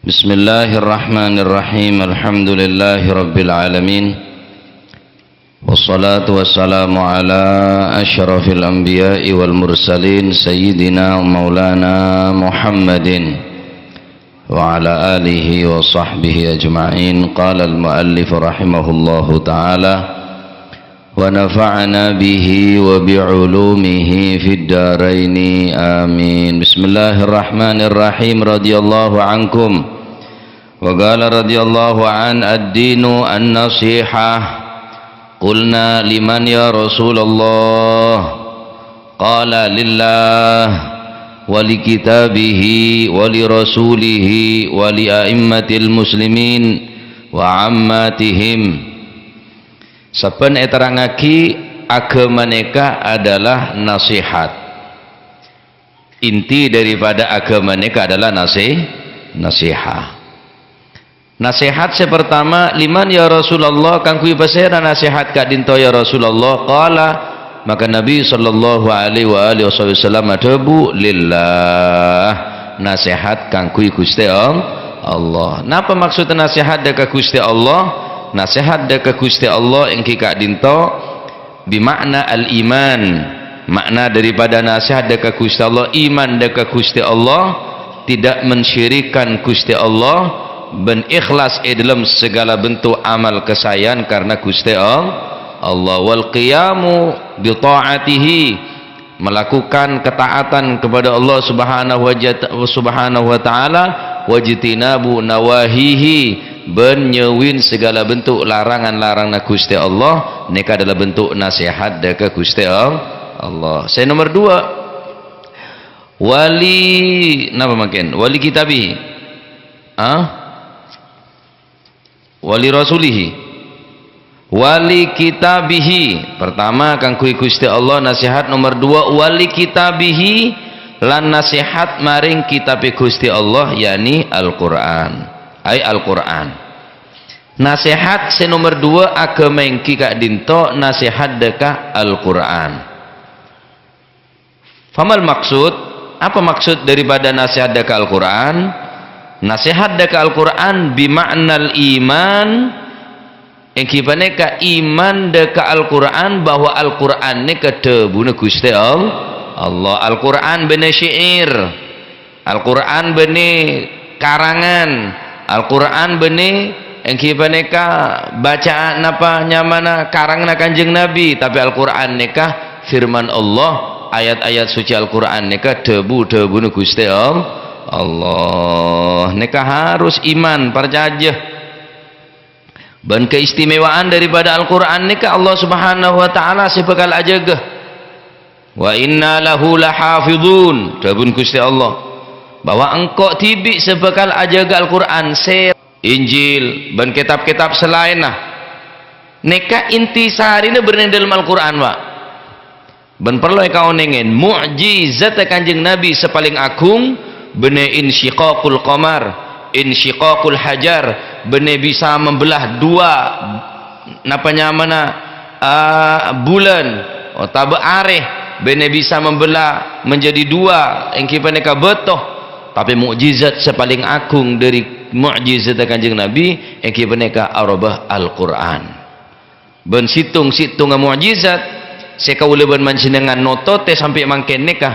Bismillahirrahmanirrahim. Alhamdulillahi rabbil alamin. Wassalatu wassalamu ala asyrafil anbiya'i wal mursalin sayyidina maulana Muhammadin wa ala alihi wa sahbihi ajma'in. Qala al-muallif rahimahullahu ta'ala wa nafa'ana bihi wa bi'ulumihi fid daraini amin. Bismillahirrahmanirrahim. Radiyallahu ankum wa qala radiyallahu an ad-dinu an-nasihah. Qulna liman ya Rasulullah? Qala lillah wa li kitabihi wa li rasulihi wa li a'immatil muslimin wa ammatihim. Saben eterangaki agama neka adalah nasihat. Inti daripada agama neka adalah nasihat. Nasihat sepertama liman ya Rasulullah, kang kuwi pasera nasihat ka dinto ya Rasulullah. Qala, maka Nabi sallallahu alaihi wa alihi wasallam adabu lillah, nasihat kang kuwi Gusti Allah. Napa maksud nasihat ka Gusti Allah? Nasihat ka Gusti Allah engki ka dinto bimakna al-iman. Makna daripada nasihat ka Gusti Allah, iman ka Gusti Allah, tidak mensyirikkan Gusti Allah, ben ikhlas dalam segala bentuk amal kesayangan karena Gusti Allah. Wal qiyamu bi ta'atihi, melakukan ketaatan kepada Allah subhanahu wa ta'ala, wajtinabu nawahihi, ben nyeuwin segala bentuk larangan-larangan Gusti Allah. Nika adalah bentuk nasihat ke Gusti Allah. Saya nomor 2, wali napa makin wali kitabi wali rasulihi, wali kitabihi. Pertama kang kuwi Gusti Allah nasihat. Nomor 2 wali kitabihi, lan nasihat maring kitab Gusti Allah, yakni Al-Qur'an. Al-Qur'an. Nasihat se nomor 2 agama engki kak dinto nasihat deka Al-Qur'an. Famal maksud? Apa maksud daripada nasihat deka Al-Qur'an? Nasihat deka Al-Qur'an bimaknal iman, engki paneka iman deka Al-Qur'an bahwa Al-Qur'an ni kedebune Gusti Allah. Al-Qur'an bene syair, Al-Qur'an bene karangan, Al-Qur'an bene engki paneka bacaan apa nyamana karangna Kanjeng Nabi, tapi Al-Qur'an neka firman Allah, ayat-ayat suci Al-Qur'an neka debu-debune Gusti Allah. Neka harus iman percaya. Dan keistimewaan daripada Al-Qur'an neka Allah Subhanahu wa taala sebekal ajaga. Wa inna lahu lahafizun, dabun Gusti Allah bahwa engkau tibi sebekal ajaga Al-Qur'an, Injil dan kitab-kitab selain nah. Neka intisarina berada dalam Al-Qur'an wa. Ben perlu kau nengen mukjizat Kanjeng Nabi sepaling agung, bene insyiqaqul qamar, insyiqaqul hajar, bene bisa membelah dua napanya mana bulan atau areh, bene bisa membelah menjadi dua engki paneka betoh. Tapi mukjizat sepaling agung dari mukjizat Kanjeng Nabi engki paneka arabah Al-Qur'an. Ben situng mukjizat sekaula ben manjenengan notote sampai mangken nikah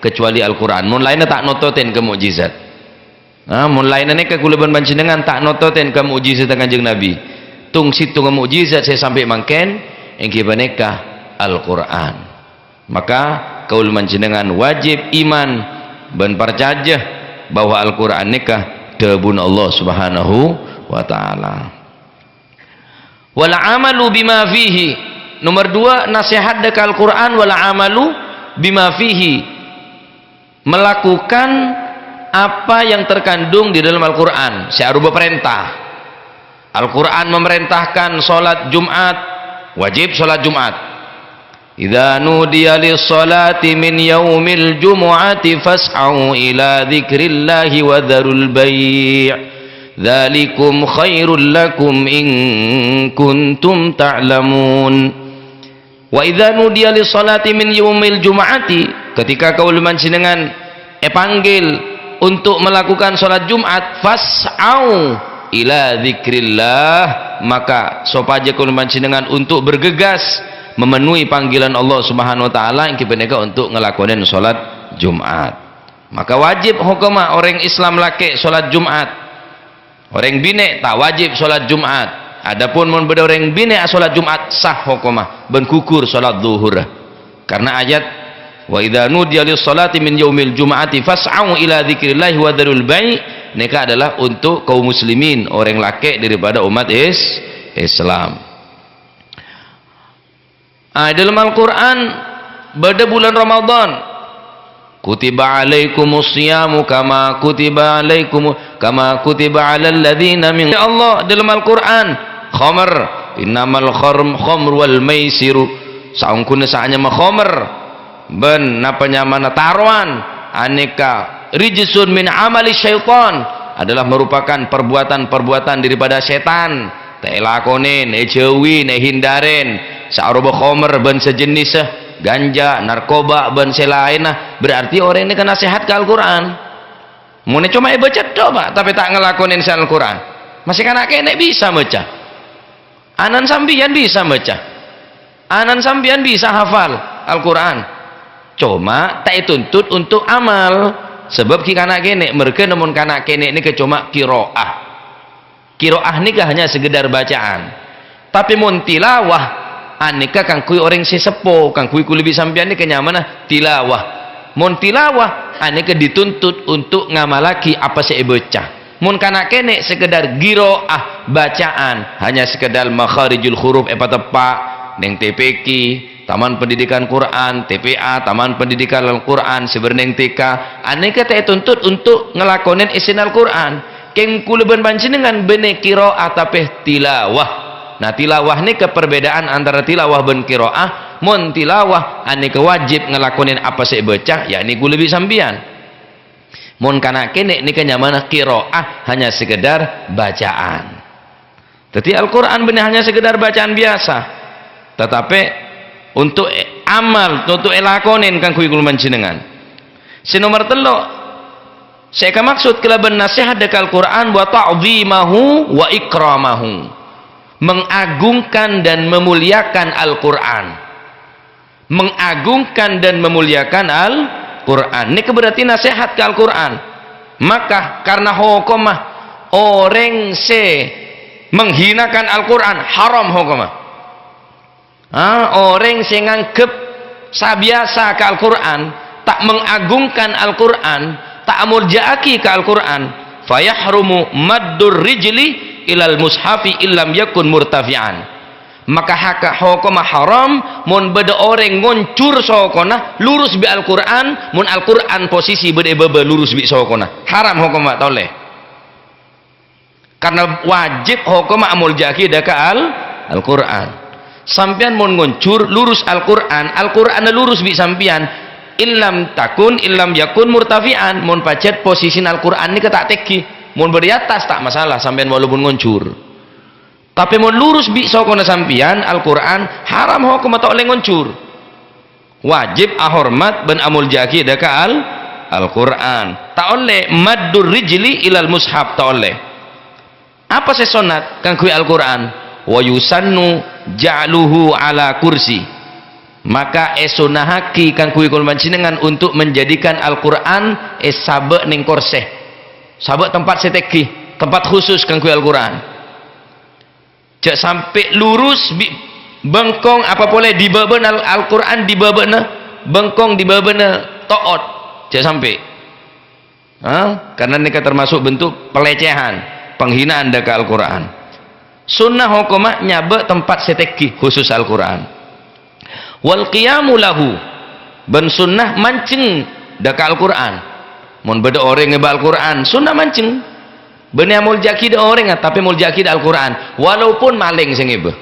kecuali Al-Qur'an. Mun lainnya tak nototen ke mukjizat. Mun lainnya nek kulaban panjenengan tak nototen ke mukjizat Kanjeng Nabi. Tung situng mukjizat saya sampai mangken engki paneka Al-Qur'an. Maka kaul panjenengan wajib iman ban percaya bahwa Al-Qur'an neka debun Allah Subhanahu wa taala. Wal amalu bima fihi. Nomor 2 nasihat deka Al-Qur'an wal amalu bima fihi, melakukan apa yang terkandung di dalam Al-Qur'an searupa perintah. Al-Qur'an memerintahkan salat Jumat, wajib salat Jumat. Idza nudiya lis-salati min yaumil jumu'ati fas'au ila dzikrillahi wa dzarul bai'. Dzalikum khairul lakum in kuntum ta'lamun. Wa idza nudiya lis-salati min yaumil jumu'ati, ketika kaul manjenengan panggil untuk melakukan sholat Jumat, fas'au ila dzikrillah, maka sopaja kula panjenengan untuk bergegas memenuhi panggilan Allah Subhanahu wa taala yang kipeneka untuk ngelakonin sholat Jumat. Maka wajib hukumah orang Islam laki sholat Jumat, orang bine tak wajib sholat Jumat. Adapun mun beda orang bine sholat Jumat sah hukumah ben kukur sholat zuhur, karena ayat wa idza nudiya lis salati min yaumil jum'ati fas'au ila dzikrillahi wa dzarul bai', neka adalah untuk kaum muslimin, orang laki daripada umat Islam. Dalam Al-Quran pada bulan Ramadan kutiba alaikumus siyamu kama kutiba alal ladzina min, ya Allah dalam Al-Quran khamr innamal khamr wal maisiru saungkuna saanya ma khamr ben napanya mana taruan aneka rijsun min amali syaitan, adalah merupakan perbuatan-perbuatan daripada setan. Teh lakonin jauhin hindarin sa'roba khamr ben sejenis ganja narkoba ben selainah, berarti orang ini kena sehat ke Al-Quran. Mune cuma baca doa tapi tak ngelakonin Al-Quran, masih kanak kenek bisa baca. Anan sambian bisa baca, anan sambian bisa hafal Al-Quran, cuma tak tuntut untuk amal. Sebab ki kanak kenek mereka namun kanak kenek ini cuma kiroah ini hanya sekedar bacaan, tapi mun tilawah aneka kang kui orang sesepo kang kui lebih sambian ini kenyamana tilawah. Mun tilawah aneka dituntut untuk ngamalaki apa saya baca. Mun kana kene sekedar giroah bacaan, hanya sekedar makharijul huruf tepak neng TPQ Taman Pendidikan Quran, TPA Taman Pendidikan Al-Quran seberneng TK, aneka teh tuntut untuk ngelakonin isin Al-Quran keng kuleban panjenengan bene kiroah tapi tilawah. Nah tilawah ini keperbedaan antara tilawah ben kiroah. Mun tilawah aneka wajib ngelakonin apa saya baca, yakni ku lebih sambian. Mun kana kene ini kenyamana kiroah hanya sekedar bacaan. Jadi Al-Quran benar hanya sekedar bacaan biasa, tetapi untuk amal untuk elakonin kan kui kuluman jenengan. Si nomor telo saya maksud kelaban nasihat dek Al-Quran wa ta'zimahu wa ikramahu, mengagungkan dan memuliakan Al-Quran, mengagungkan dan memuliakan Al-Quran. Ini berarti nasihat ke Al-Quran. Maka karena hukumah orang menghinakan Al-Quran haram hukumah. Orang nganggep sabiasa ke Al-Quran, tak mengagungkan Al-Quran, tak murjaaki ke Al-Quran, fayahrumu maddur rijli ilal mushafi illam yakun murtafi'an. Maka haka hukumah haram mun beda orang ngoncur sokona lurus bi Al-Quran, mun Al-Quran posisi beda bebe lurus bi sokona haram hukumah toleh, karena wajib hukumah amul jaki daka Al-Quran. Sampian mun ngoncur lurus Al-Quran, Al-Quran lurus bi sampian illam yakun murtafi'an, mun pacet posisi Al-Quran ini ketak teki mun beri atas tak masalah sampian walaupun ngoncur. Tapi mau lurus bi sokona sampian Al-Quran haram hukum atau oleh ngoncur, wajib ahormat ben amul jaki daka Al-Quran, tak oleh maddur rijli ilal mushaf, tak oleh. Apa sesonat kang kui Al-Quran wa yusannu ja'luhu ala kursi, maka esunahaki kang kui kulman sinengan untuk menjadikan Al-Quran sabe ning korseh, sabe tempat seteki, tempat khusus kang kui Al-Quran. Cak sampai lurus bengkong apa boleh di babana Al-Quran di babana bengkong di babana toot cak sampai. Karena ini termasuk bentuk pelecehan, penghinaan daka Al-Quran. Sunnah hukumah nyabe tempat seteki khusus Al-Quran. Wal qiyamu lahu, ben sunnah mancing daka Al-Quran. Mun beda orang ngeba Al-Quran sunnah mancing. Benar muljaki da orang tapi muljaki da Al-Quran, walaupun maling sengebe,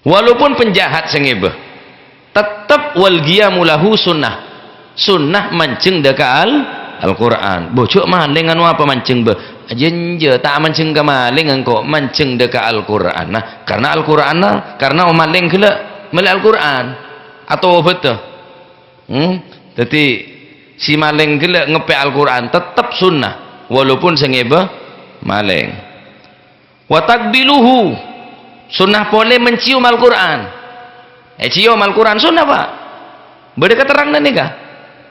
walaupun penjahat sengebe, tetap wal qiyamu lahu sunnah mancing daka Al-Quran. Bocok maling anu apa mancing be jenje tak mancing ke maling engkau mancing daka Al-Quran. Nah karena Al-Quran karena maling kela meli Al-Quran atau betul. Jadi si maling gelek ngepek Al-Quran tetap sunnah walaupun sengeba maling. Wa takbiluhu, sunnah boleh mencium Al-Quran. Cium Al-Quran sunnah pak, beda keterang dan nikah.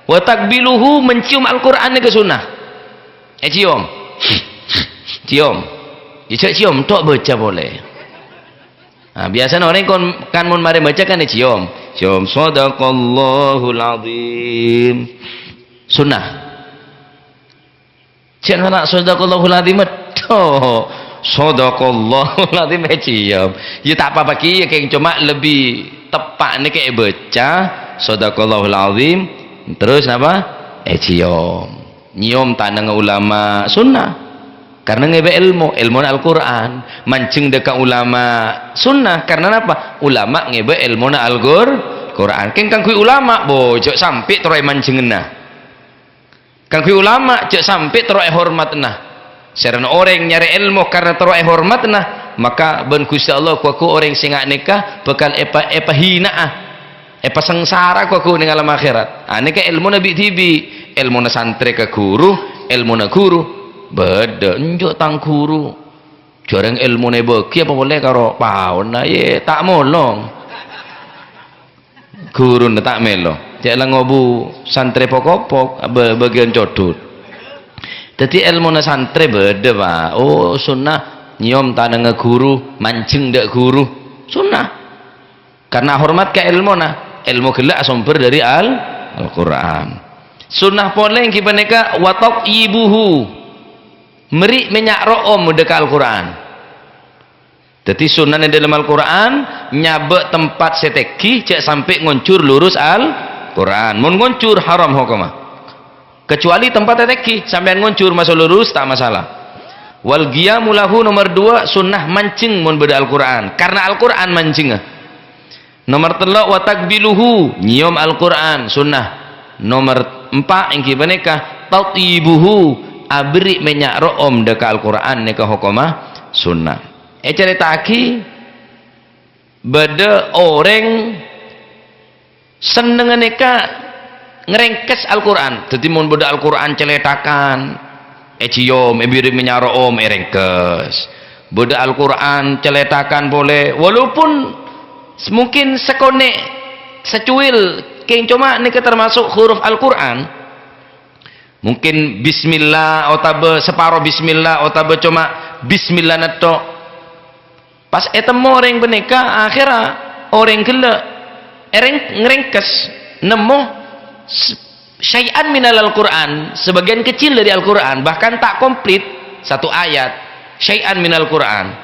Wa takbiluhu, mencium Al-Quran nikah sunnah. Cium cium cium tok baca boleh. Nah, biasanya orang kan mun mari baca kan cium sadaqallahul azim sunnah. Jangan nak sadaqallahul azim toh sadaqallahul azim cium. Ya tak apa-apa ki ya cuma lebih tepat ni kayak baca sadaqallahul azim terus apa? Cium. Nyium tanang ulama sunnah. Karena ngebe ilmu Al-Quran, mancing dekat ulama sunnah. Karena apa? Ulama ngebe ilmu Al-Quran. Kang kui ulama bojok sampai terus mancing nah. Kang kui ulama cek sampai terus hormat nah. Serana orang nyari ilmu karena terus hormat nah, maka ben Gusti Allah kuaku orang singak nikah bakal epa hinaah, epa sengsara kuaku ning alam akhirat. Nika ilmu nabi tibi, ilmu na santri ke guru, ilmu na guru. Beda njuk tang guru jarang ilmu ne beki apa boleh karo paun nah ye tak molong guru tak melo cek lah ngobu santri pokok bagian codot. Jadi ilmu na santri beda pak. Oh sunnah nyium tanah guru mancing dak guru sunnah karena hormat ke ilmu na ilmu gelak sumber dari Al-Quran. Sunnah poleng kibaneka watok ibuhu meri minyak ro'om dekat Al-Quran. Jadi sunnah dalam Al-Quran nyabek tempat seteki cek sampai ngoncur lurus Al-Quran. Mun ngoncur haram hukumah. Kecuali tempat seteki sampai ngoncur masuk lurus tak masalah. Wal qiyamu lahu nomor 2 sunnah mancing mun beda Al-Quran. Karena Al-Quran mancing. Nomor 3 wa takbiluhu nyium Al-Quran sunnah. Nomor 4 ingki baneka tatibuhu abri minyak ro'om dekat Al-Quran nikah hukumah sunnah. Cerita aki beda orang seneng nikah ngerengkes Al-Quran. Jadi mun beda Al-Quran celetakan cium abri minyak ro'om rengkes. Beda Al-Quran celetakan boleh walaupun mungkin sekonek secuil keng cuma nikah termasuk huruf Al-Quran. Mungkin bismillah atau separuh bismillah atau cuma bismillah netok. Pas etemu orang benika akhirnya orang gila ngerengkes nemu syai'an minal Al-Quran, sebagian kecil dari Al-Quran, bahkan tak komplit satu ayat syai'an minal Quran.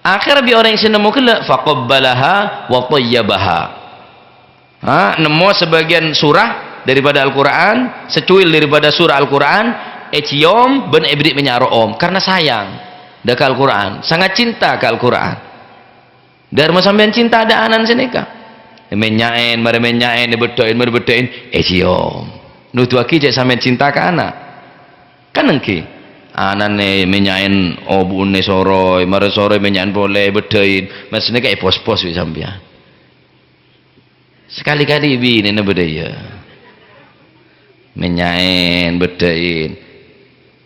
Akhirnya bi orang yang nemu gila faqabbalaha wa tayyabaha. Nemu sebagian surah daripada Al-Quran, secuil daripada surah Al-Quran, cium ben ibrik menyaroom karena sayang dekat Al-Quran, sangat cinta ke Al-Quran. Dari sampean cinta ada anan senika menyain dibedoin cium nutu aki cek sampean cinta ke anak kan engki anan ne menyain obune soroy mare soroy menyain boleh bedoin maksudnya kayak pos-pos wis sampean sekali-kali bini ne bedaya menyain bedain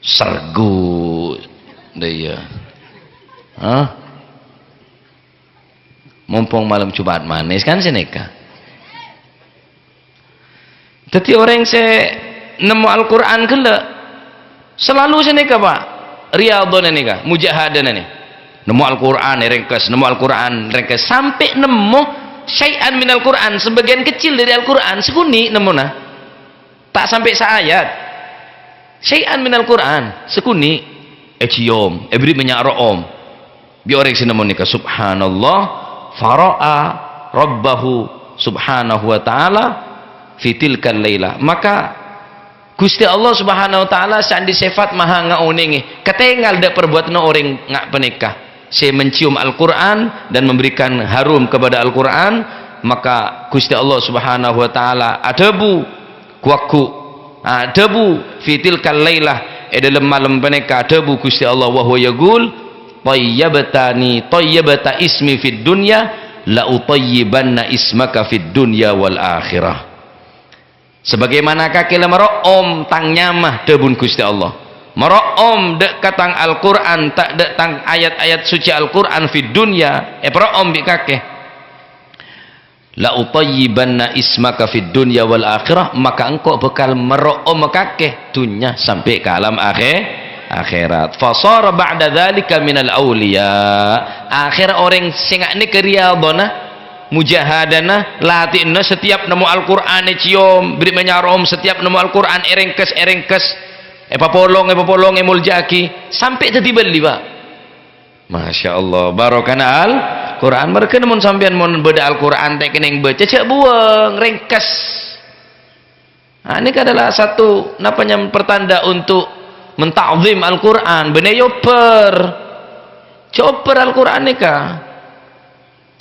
sergu dia mumpung malam Jumat manis kan seneka. Jadi orang se nemu Al-Quran gila selalu seneka pak riyadhon nika mujahadan nih nemu Al-Quran ringkes nemu Al-Quran ringkes sampai nemu syai'an minal Quran sebagian kecil dari Al-Quran sekuni nemu nah tak sampai seayat syai'an minal Quran sekuni cium beri minyak ro'om bi orang sini menikah subhanallah fara'a rabbahu subhanahu wa ta'ala fitilkan layla. Maka Gusti Allah subhanahu wa ta'ala sandi sifat maha ngauningi ketengal dak perbuatan orang ngak penikah saya mencium Al-Quran dan memberikan harum kepada Al-Quran, maka Gusti Allah subhanahu wa ta'ala adabu kuaku debu fitil kalailah dalam malam peneka debu Gusti Allah wa huwa yaqul tayyibata ismi fid dunya la utayyibanna ismaka fid dunya wal akhirah. sebagaimana kakila mero'om tang nyamah debun Gusti Allah, mero'om dek katang Al-Quran tak dek tang ayat-ayat suci Al-Quran fi dunya mero'om bi kakeh la utayyibanna ismaka fid dunya wal akhirah, maka engkau bekal mero'om kakeh dunya sampai ke alam akhirat. Fasara ba'da dzalika minal auliya, akhir orang sing ni keriyadona mujahadana latihna setiap nemu Al-Qur'an cium beri menyarom, setiap nemu Al-Qur'an erengkes papolong muljaki sampai tadi beli Pak. Masya Allah, barokana Al-Quran. Mereka namun sampean mun beda Al-Quran tak kena baca cek buang ringkas. Nah, ini adalah satu napanya pertanda untuk mentakzim Al-Quran. Bener choper Al-Quran ni ka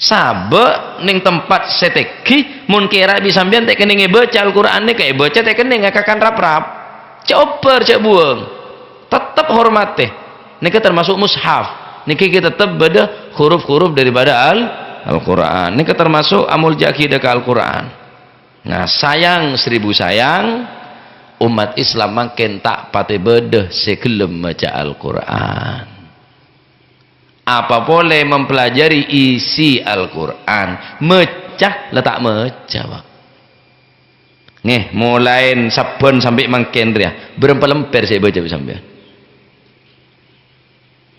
sabe ning tempat seteki mun kira bisa sampean tak kena baca Al-Quran ni ka baca tak kena ngakakan rap-rap choper cek buang, tetap hormati. Ini termasuk mushaf. Niki kita tetap beda huruf-huruf daripada Al-Quran. Ini termasuk amul jaki deka Al-Quran. Nah, sayang 1000 sayang umat Islam makin tak pati beda sekelem baca Al-Quran. Apa boleh mempelajari isi Al-Quran, mecah letak mecah Pak. Nih mulai sabun sampai makin ria berapa lemper saya baca sampai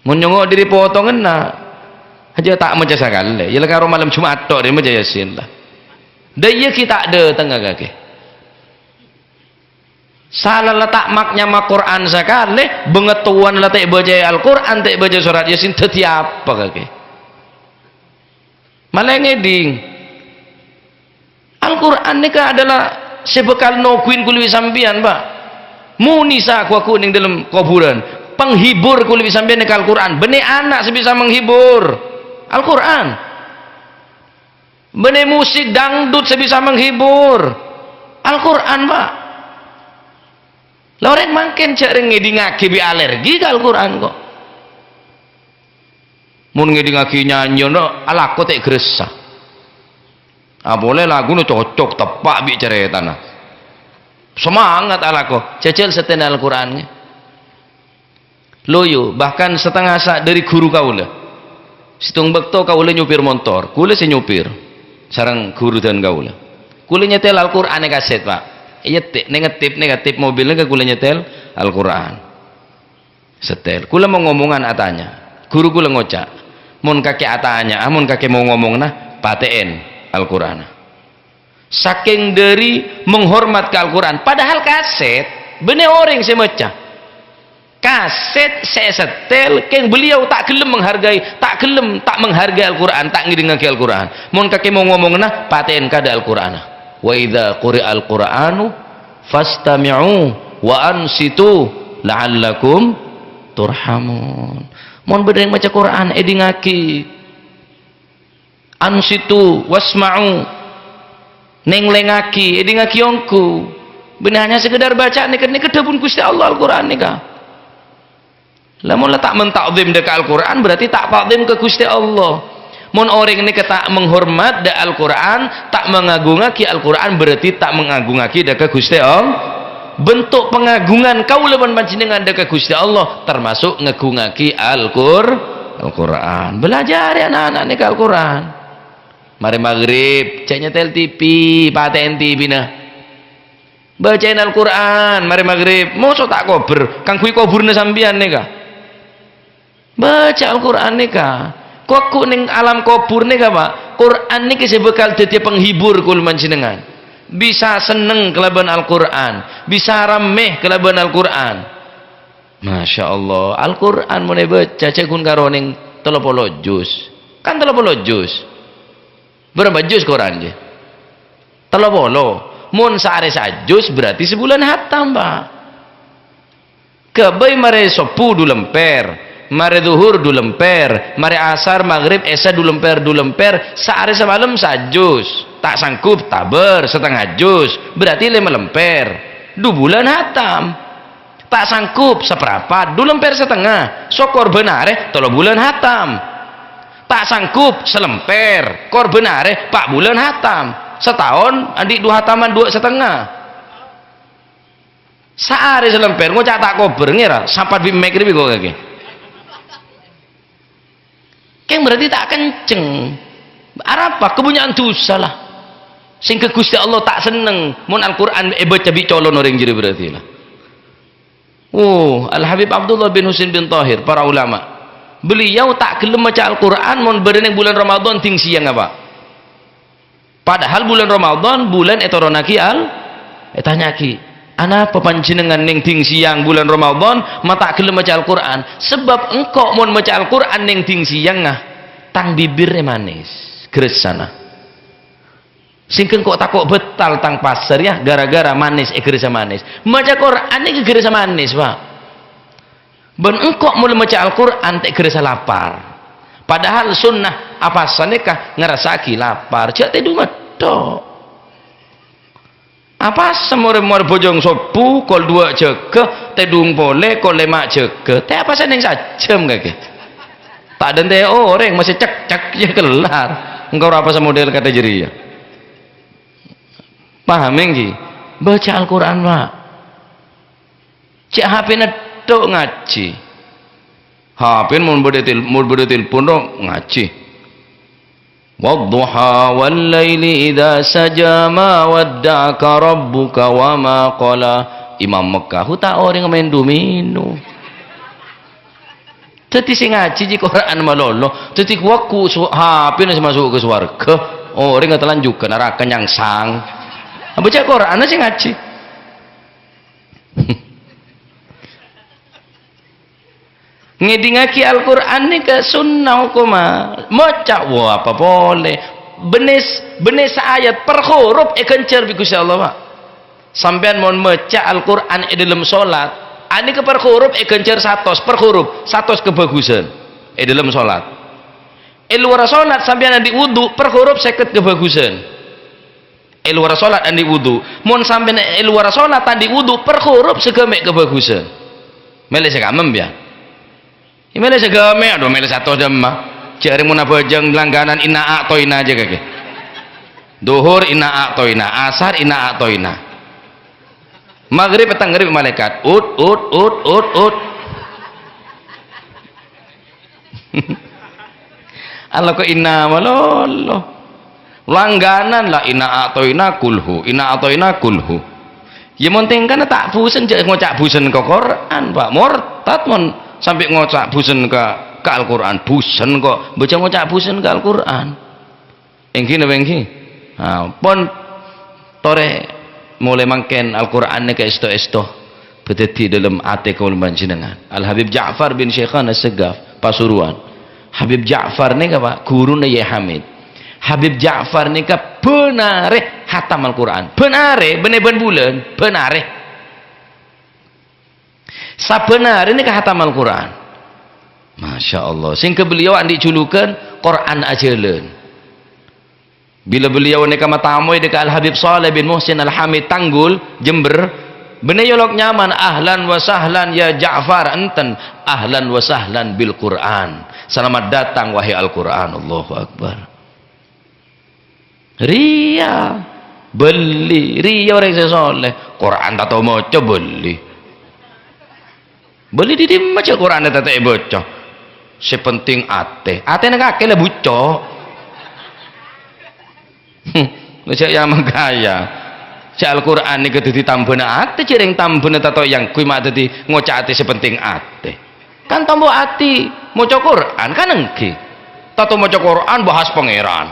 menyongok diri potongan nak aja tak macam sekali ya kalau malam Jumat tok dia macam Yasin lah daya kita ada tengah kaki salah letak maknya mak Quran sekali bengetuan letak baca Al-Quran tak baca surat Yasin tetiap apa kaki malah ngeding Al-Quran ni adalah sebekal nokuin kuli sambian Pak munisa aku ning dalam kuburan penghibur kuli sambian ke Al-Quran. Benih anak sebisa menghibur Al-Quran, benih musik dangdut sebisa menghibur Al-Quran Pak. Loreng makin cering ngedingaki bi alergi ke Al-Quran kok mun ngedingaki nyanyi no alako tak gresah boleh lagu no cocok tepak bi cerita nah semangat alako cecil setelah Al-Quran ni loyo bahkan setengah saat dari guru kaula situng bekto kaula nyupir motor kula si nyupir sarang guru dan kaula kula nyetel Al-Quran ni kaset Pak nyetik negatif mobilnya ke kula nyetel Al-Quran setel kula mau ngomongan atanya guru kula ngocak mun kaki atanya mun kaki mau ngomong nah paten Al-Quran saking dari menghormat ke Al-Quran padahal kaset bener orang saya mecah kaset saya setel keng beliau tak gelem menghargai tak menghargai Al-Quran tak ngidengake Al-Quran mun kaki mau ngomong nah paten kada Al-Quran wa idza quri'a Al-Quranu fastami'u wa ansitu la'allakum turhamun mun bedeng maca Quran edingaki ansitu wasma'u nenglengaki edingaki ongku benarnya sekedar baca ni kedebun Gusti Allah Al-Quran ni ka lamun tak mentakzim deka Al-Quran berarti tak takzim ke Gusti Allah. Mun orang ini tak menghormat da Al-Quran tak mengagungaki Al-Quran berarti tak mengagungaki deka Gusti Allah. Bentuk pengagungan kaula panjenengan deka Gusti Allah termasuk ngagungaki Al-Quran. Belajar ya anak-anak ni ke Al-Quran. Mari maghrib cek nyetel TV paten TV nah bacain Al-Quran mari maghrib mosok tak kober kang kuwi koburna sampean nih kah baca Al-Quran nih kah kok ning alam kubur nih kah Pak Quran nih kisah bekal dadi penghibur kul manjenengan bisa seneng kelaban Al-Quran bisa rameh kelaban Al-Quran Masya Allah Al-Quran mau baca cekun karo ning 30 juz kan 30 juz berapa juz Quran je 30 mun sehari sajus berarti sebulan hatam Pak kebai mare sopu du lemper mare duhur du lemper mare asar maghrib esa du lemper sehari semalam sajus tak sanggup taber setengah jus berarti 5 lemper 2 bulan hatam tak sanggup seperempat 2 lemper setengah sokor benare 3 bulan hatam tak sanggup selemper kor benare 4 bulan hatam setahun adik 2 hataman 2,5 Saare selemper ngocak tak kober ngira sapat bi mek ribi kok kake. Keng berarti tak kenceng. Apa kepunyaan dosa lah. Sing ke Gusti Allah tak seneng mun Al-Qur'an baca bi colon orang jeri berarti lah. Oh, Al-Habib Abdullah bin Husain bin Tahir para ulama. Beliau tak gelem maca Al-Qur'an mun bereneng bulan Ramadan ting siang apa? Padahal bulan Ramadan bulan etoronaki etanyaki. Ana apa panjenengan ning ting siang bulan Ramadan mata gelem maca Al-Qur'an sebab engkau mun maca Al-Qur'an ning ting siang ngah tang bibirnya manis gresana sing kok takok betal tang pasar ya gara-gara manis geresa manis maca Qur'an iki geresa manis Pak ben engkau mulai maca Al-Qur'an tek geresa lapar padahal sunnah apa saneka ngerasaki lapar cak tedu medok apa semur-mur bojong sopu kol dua jege tedung pole kol lemak jege teh apa seneng sajam kake tak ada teh orang masih cek ya kelar engkau apa model kata jeri ya paham enggak baca Al-Quran Pak cek HP nedok ngaji HP mun bode telepon ngaji wadduha wal laili idza saja ma wadda'aka rabbuka wa ma qala Imam Mekah tak orang main domino tadi sing ngaji di Quran malolo tadi waku HP masuk ke swarga orang ngatelan juga neraka nyangsang baca Quran sing ngaji ngedingaki Al-Quran ni ke sunnah koma maca wah apa boleh benes ayat per huruf kencer bi Gusti Allah Pak sampean mon maca Al-Quran dalam salat ani ke per huruf kencer 100 per huruf 100 kebagusan dalam salat luar salat sampean di wudu per huruf 50 kebagusan luar salat andi wudu mon sampean luar salat andi wudu per huruf segemek kebagusan mele sekamem ya Imele segame aduh mele satu jam mah. Cari mun bojeng langganan ina atau ina aja kake. Duhur ina atau ina, asar ina atau ina. Maghrib petang maghrib malaikat. Ut. Allah ko ina malolo. Langganan lah ina atau ina kulhu, ina atau ina kulhu. Ya monting kan tak busen je ngocak busen ke Quran Pak. Murtad mon sampai ngocak busen ke Al-Quran busen kok baca ngocak busen ke Al-Quran engki pon tore mulai mangken Al-Quran ke esto beteti dalam ate kaul panjenengan Al-Habib Ja'far bin Syekhan As-Segaf Pasuruan Habib Ja'far ni apa guru ni Hamid Habib Ja'far ni ka benare hatam Al-Quran benare bener-bener bulan benare sabenar ini kehatam Al-Quran Masya Allah sehingga beliau andi julukan Quran ajalan bila beliau ni kama tamu dekat Al-Habib Saleh bin Muhsin Al-Hamid Tanggul Jember bener yolok nyaman ahlan wa sahlan ya Ja'far enten ahlan wa sahlan bil Quran selamat datang wahai Al-Quran Allahu Akbar beli orang sesoleh Quran tak tahu moco beli di maca Quran tata bocah sepenting ate nak kake lah bucok macam yang megaya si Al-Quran ni ketu ditambahna ate cereng tambahna tata yang kui mak tadi ngocak ate sepenting ate kan tambah ati maca Quran kan engke tata maca Quran bahas pangeran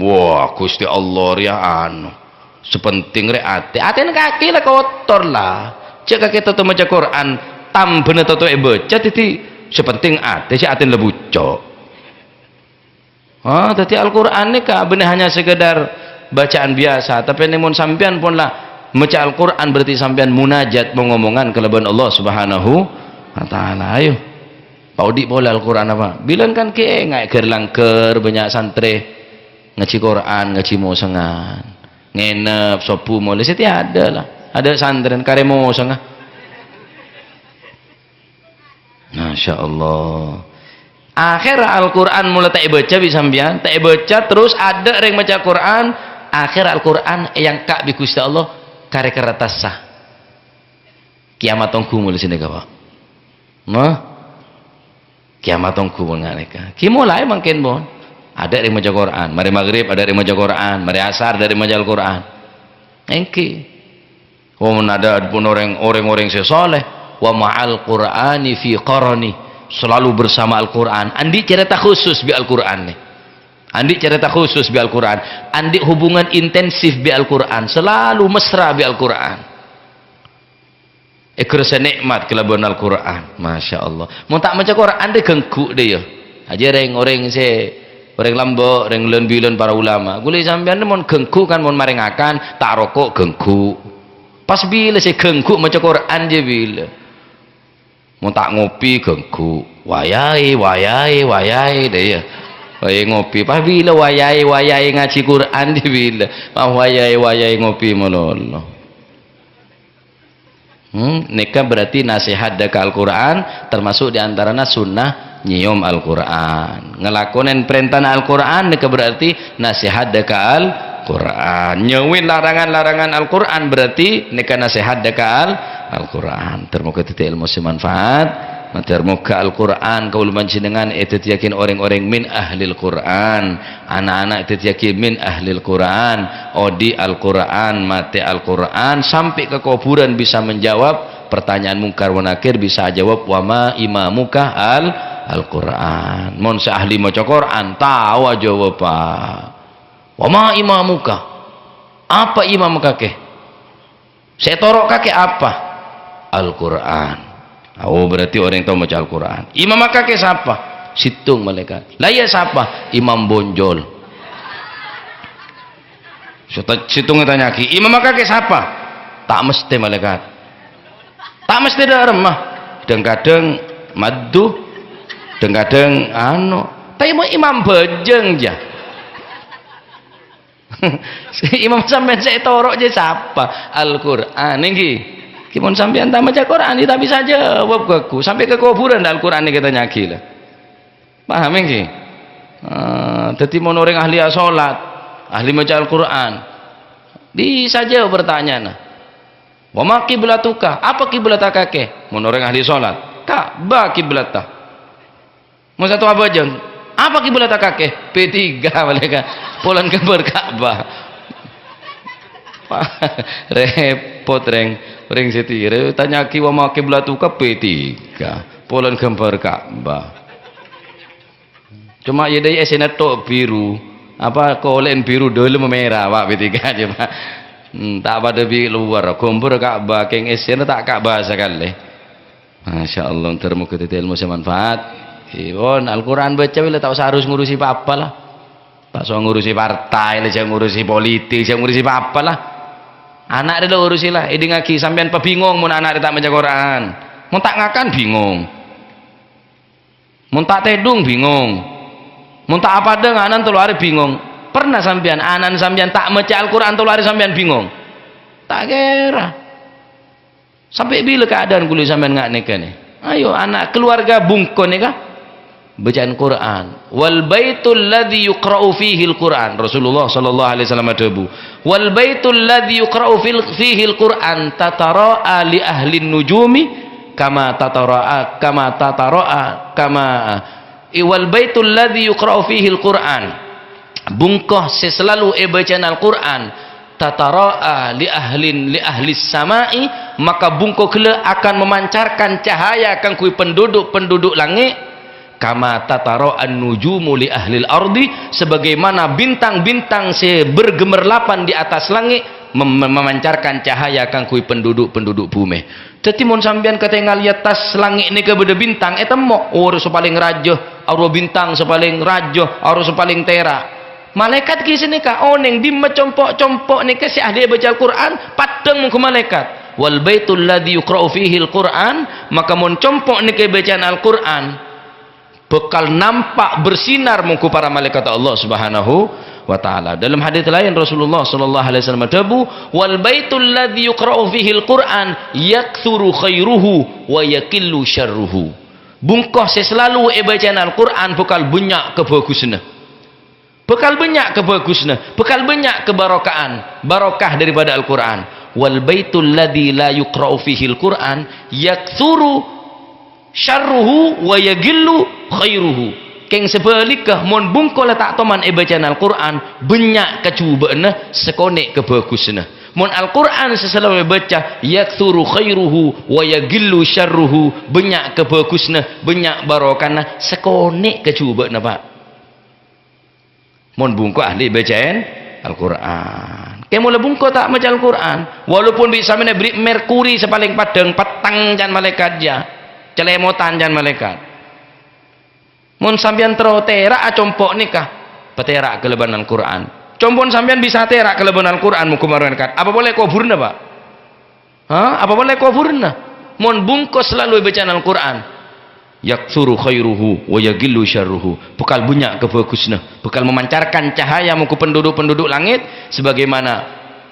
wah Gusti Allah ya anu sepenting re ate nak kake lah kotor lah cek kake tata maca Quran tambah atau baca tadi sepenting ate si aten lebucok tadi Al-Quran ini kah benar hanya sekedar bacaan biasa tapi namun sampean pun lah baca Al-Quran berarti sampean munajat mengomongan kelebihan Allah Subhanahu wa ta'ala ayo paudi boleh Al-Quran apa bilang kan ke ngai gerlangker banyak santri ngaji Quran ngaji mosengan ngenep sopu mulai setiap ada lah ada santri karemo sengah Masya Allah akhir Al-Quran mulai tak baca sampean tak baca terus ada yang baca Quran akhir Al-Quran yang kak bi Gusti Allah kare kertas sah Kiamat tunggu mulai sini kau. Mah kiamat tunggu mengalika. Ki mulai makin bon. Ada yang maca Quran, mari maghrib ada yang maca Quran, mari asar dari maca Al-Quran. Engki. Ada pun orang sesoleh wa ma'al Qur'ani fi qarani, selalu bersama Al-Quran. Andi cerita khusus bi Al-Quran nih. Andi cerita khusus bi Al-Quran. Andi hubungan intensif bi Al-Quran, selalu mesra bi Al-Quran. Kerasa nikmat kelabuan Al-Quran, masya Allah. Mau tak maca Quran anda gengku dia. Aja orang lambok, orang lon para ulama. Gule sampean mon gengku kan mon maringakan, tak rokok gengku. Pas bila saya gengku maca Quran je bila. Mau tak ngopi gengku. Wayai dia. Wayai ngopi. Pas bila wayai ngaji Quran je bila. Pas wayai ngopi mololo. Nikah berarti nasihat deka Al-Quran, termasuk diantaranya sunnah nyium Al-Quran. Ngelakonin perintah Al-Quran nikah berarti nasihat deka Al-Quran. Nyewin larangan-larangan Al-Quran berarti nikah nasihat deka Al-Quran. Termoga titik ilmu semanfaat. Termoga Al-Quran kaul panjenengan itu yakin orang-orang min ahlil Quran, anak-anak itu yakin min ahlil Quran, odi Al-Quran, mati Al-Quran, sampai ke kuburan bisa menjawab pertanyaan mungkar wa nakir, bisa jawab wama imamuka Al-Quran. Mon ahli maca Quran tahu jawab apa wama imamuka, apa imam kakek saya torok kakek apa Al-Quran. Oh berarti orang yang tahu baca Al-Quran. Imam kakek siapa? Situng malaikat. Lah ya siapa? Imam bonjol. Situng tanya ki, imam kakek siapa? Tak mesti malaikat. Tak mesti ada remah. Kadang-kadang madu, kadang-kadang tapi imam bejeng aja. Imam sampean saya torok je siapa? Al-Quran niki. Kipun sampean tak baca Quran kita bisa jawab aku sampai ke kuburan Al-Quran ini kita nyaki lah. Paham nggih? Dadi mon orang ahli salat, ahli baca Al-Quran bisa jawab pertanyaan. Wa ma qiblatuka? Apa kiblat kakek? Mon orang ahli salat, Ka'bah kiblatah. Mau satu apa jeng? Apa kiblat kakek? P3 mereka. Pulang ke Ka'bah. Repot ring setire tanya ki wa ma qiblatuka P3 polan gambar Ka'bah. Cuma ya dari esena tok biru apa kolen biru dulu merah Pak P3 aja Pak. Tak pada di luar gambar Ka'bah keng esena tak Ka'bah sekali. Masya Allah termuka ilmu semanfaat. Iwon Al-Quran baca bila tak usah harus ngurusi apa lah. Tak usah ngurusi partai, jangan ngurusi politik, jangan ngurusi apa lah. Anak dia urusilah ini ngaki sampean apa bingung mun anak dia tak baca Quran, mun tak ngakan bingung, mun tak tedung bingung, mun tak apa deng anan telu hari bingung. Pernah sampean anan sampean tak baca Al-Quran telu hari sampean bingung? Tak kira. Sampai bila keadaan kulit sampean ngak nikah nih? Ayo anak keluarga bungkon nikah bacaan Quran. Wal baitul ladzi yuqra'u fihi al-Quran. Rasulullah sallallahu alaihi wasallam adabu. Wal baitul ladzi yuqra'u fihi al-Quran tatara'a li ahli nujumi kama wal baitul ladzi yuqra'u fihi al-Quran. Bungkah selalu bacaan Al-Quran tatara'a li ahli samai, maka bungkah kela akan memancarkan cahaya akan kui penduduk langit. Kama tataro an-nujumu li ahlil ardi, sebagaimana bintang-bintang bergemerlapan di atas langit memancarkan cahaya kang kui penduduk bumi. Jadi mun sampean ketinggal di atas langit ini ke beda bintang eta mo ora paling rajo, ora bintang paling rajo, ora paling tera. Malaikat ki sini ka oneng di mecompok-compok nika si ahli baca Al-Quran padang mun malaikat. Wal baitul ladzi yuqra'u fihi al-Quran, maka mun compok nika bacaan Al-Quran bekal nampak bersinar muka para malaikat Allah Subhanahu wa taala. Dalam hadis lain Rasulullah sallallahu alaihi wasallam dabu wal baitul ladzi yuqra'u fihi al-Quran yakthuru khairuhu wa yakillu syarruhu. Bungkah selalu bacaan Al-Quran bekal banyak kebagusna. Bekal banyak kebagusna, bekal banyak kebarokaan, barokah daripada Al-Quran. wal baitul ladzi la yuqra'u fihi al-Qur'an yaktsuru syarruhu wa yagillu khairuhu. Keng sebalikah mon bungko letak toman bacaan Al-Qur'an banyak kecubana sekonek kebagusna. Mon Al-Qur'an seselama baca yaktsuru khairuhu wa yagillu syarruhu, banyak kebagusna, banyak barokahna, sekonek kecubana Pak. Mon bungko ahli bacaan Al-Qur'an. Keng mula bungko tak baca Al-Qur'an, walaupun bisa beri merkuri sepaling padang petang jan malaikat ja, celemotan jan malaikat. Mun sampean terak acompok nikah peterak kelebihan Al-Qur'an. Compon sampean bisa terak kelebihan Al-Qur'an mukumarkan. Apa boleh kuburna Pak? Apa boleh kuburna? Mun bungkus selalu bacaan Al-Qur'an. Yaksuru khairuhu wa yagillu syarruhu. Bekal banyak kebagusna, bekal memancarkan cahaya muku penduduk-penduduk langit sebagaimana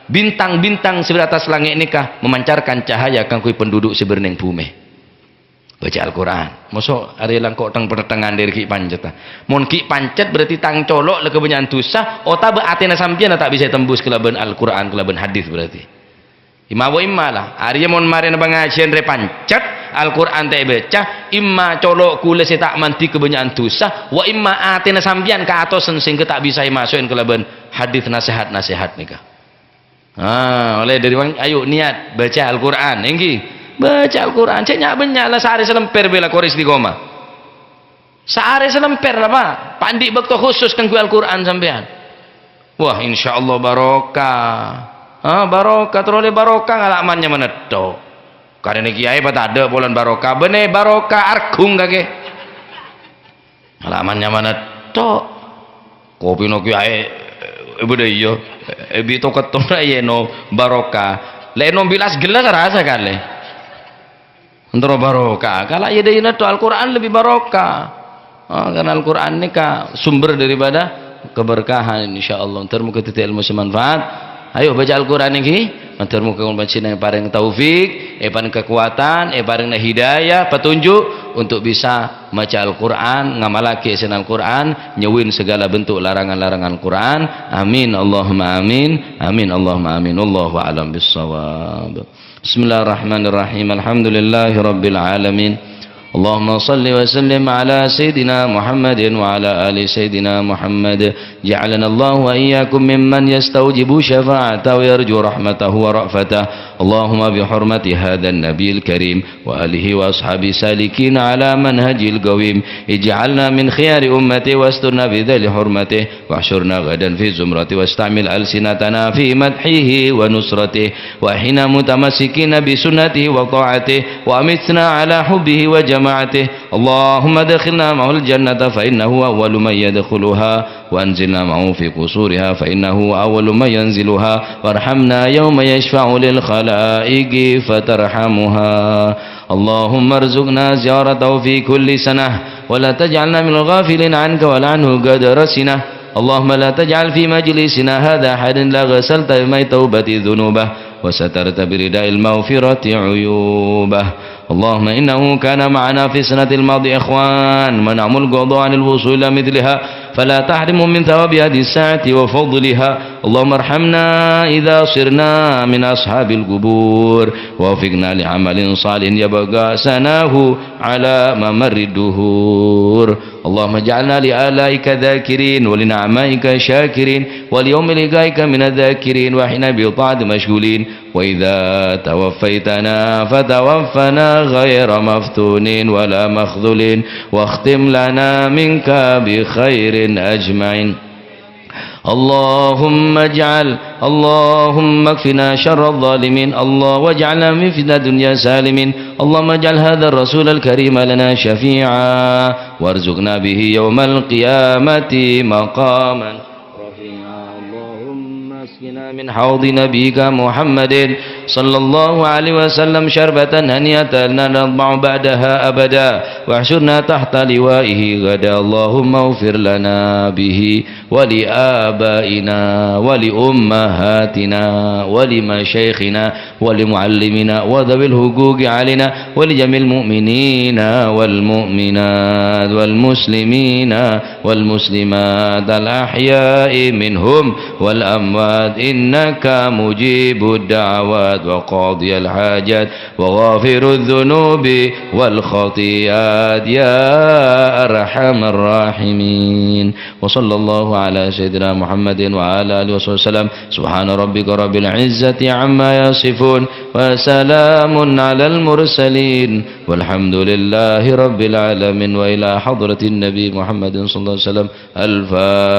bintang-bintang sebatas langit nikah memancarkan cahaya kangkui penduduk seberning bumi. Baca Al-Quran. Masuk hari langkok tang pertengahan dari ki pancet. Mon ki pancet berarti tang colok le kebanyakan dosa, ota beatena sampean tak bisa tembus kelaban Al-Quran, kelaban hadis berarti. Imawa immalah. Hari mon maren pengajian re pancet Al-Quran tak baca, imma colok kule tak manti kebanyakan dosa, wa imma atena sampean ka atosen sing tak bisa masukin kelaban hadis nasihat-nasihat nikah. Oleh dari ayo niat baca Al-Quran engki. Baca Al-Quran, ceknya banyak lah sehari selemper bela koris di koma. Sehari selemper lah Pak. Pandik bekto khusus kan Al-Quran sampean. Wah insya Allah barokah. Barokah teroleh barokah ngalamannya meneto. Karena kiai pak ada bulan barokah. Bener barokah argung kage. Ngalamannya meneto. Kopi no kiai. Ibu deh yo. Ibu to ketemu ya no barokah. Leno bilas gelas rasa kali. Antara barokah kalau ya dari itu Al-Quran lebih barokah karena Al-Quran ini sumber daripada keberkahan insyaallah. Ntar muka titik ilmu semanfaat. Ayo baca Al-Quran ini ntar muka baca yang paling taufik paling kekuatan paling hidayah petunjuk untuk bisa baca Al-Quran ngamalaki esen Al-Quran nyewin segala bentuk larangan-larangan Al-Quran. Amin Allahumma amin. Amin Allahumma amin. Wallahu a'lam bissawab. Bismillahirrahmanirrahim. Alhamdulillahi rabbil alamin. Allahumma salli wa sallim ala Sayyidina Muhammadin wa ala ali Sayyidina Muhammad. Ja'alana Allah wa iyyakum mimman yastawjibu syafa'atahu wa yarju rahmatahu wa ra'fatah. Allahumma bihurmati hadzal nabiyil karim wa alihi wa ashabi salikin ala manhajil qawim. Ij'alna min khiyari ummati wasturna bidzali hurmatihi wahsyurna gadan fi zumrati wastamil alsinatana fi madhihi wa nusratihi wa hina mutamassikina bi sunnatihi wa ta'atihi wa amitna ala hubbihi wa جماعته. اللهم ادخلنا معه الجنة فإنه أول من يدخلها وأنزلنا معه في قصورها فإنه أول من ينزلها وارحمنا يوم يشفع للخلائق فترحمها. اللهم ارزقنا زيارته في كل سنة ولا تجعلنا من الغافلين عنك ولا عنه قد رسنا. اللهم لا تجعل في مجلسنا هذا أحد لا غسلت بماء توبة ذنوبه وسترت برداء المغفرة عيوبه. اللهم إنه كان معنا في السنة الماضية إخوان منعهم القضاء عن الوصول إلى مثلها فلا تحرمهم من ثواب هذه الساعة وفضلها. اللهم ارحمنا إذا صرنا من أصحاب القبور ووفقنا لعمل صالح يبقى سناه على ممر الدهور. اللهم اجعلنا لآلائك ذاكرين ولنعمائك شاكرين وليوم لقائك من الذاكرين وحين بطاعة مشغولين. وإذا توفيتنا فتوفنا غير مفتونين ولا مخذولين واختم لنا منك بخير أجمعين. اللهم اللهم اكفنا شر الظالمين. الله واجعلنا من فتنة الدنيا سالمين. اللهم اجعل هذا الرسول الكريم لنا شفيعا وارزقنا به يوم القيامة مقاما رفيعا. اللهم اسقنا من حوض نبيك محمد صلى الله عليه وسلم شربة هنيئة لا نضمع بعدها أبدا واحشرنا تحت لوائه غدا. اللهم اغفر لنا به ولآبائنا ولأمهاتنا ولمشايخنا ولمعلمنا وذوي الحقوق علينا ولجميع المؤمنين والمؤمنات والمسلمين والمسلمات الأحياء منهم والأموات إنك مجيب الدعوات وقاضي الحاجات وغافر الذنوب والخطيئات يا أرحم الراحمين. وصلى الله على سيدنا محمد وعلى آله وصحبه وسلم. سبحان ربك رب العزة عما يصفون وسلام على المرسلين والحمد لله رب العالمين. وإلى حضرة النبي محمد صلى الله عليه وسلم. الفاتحة.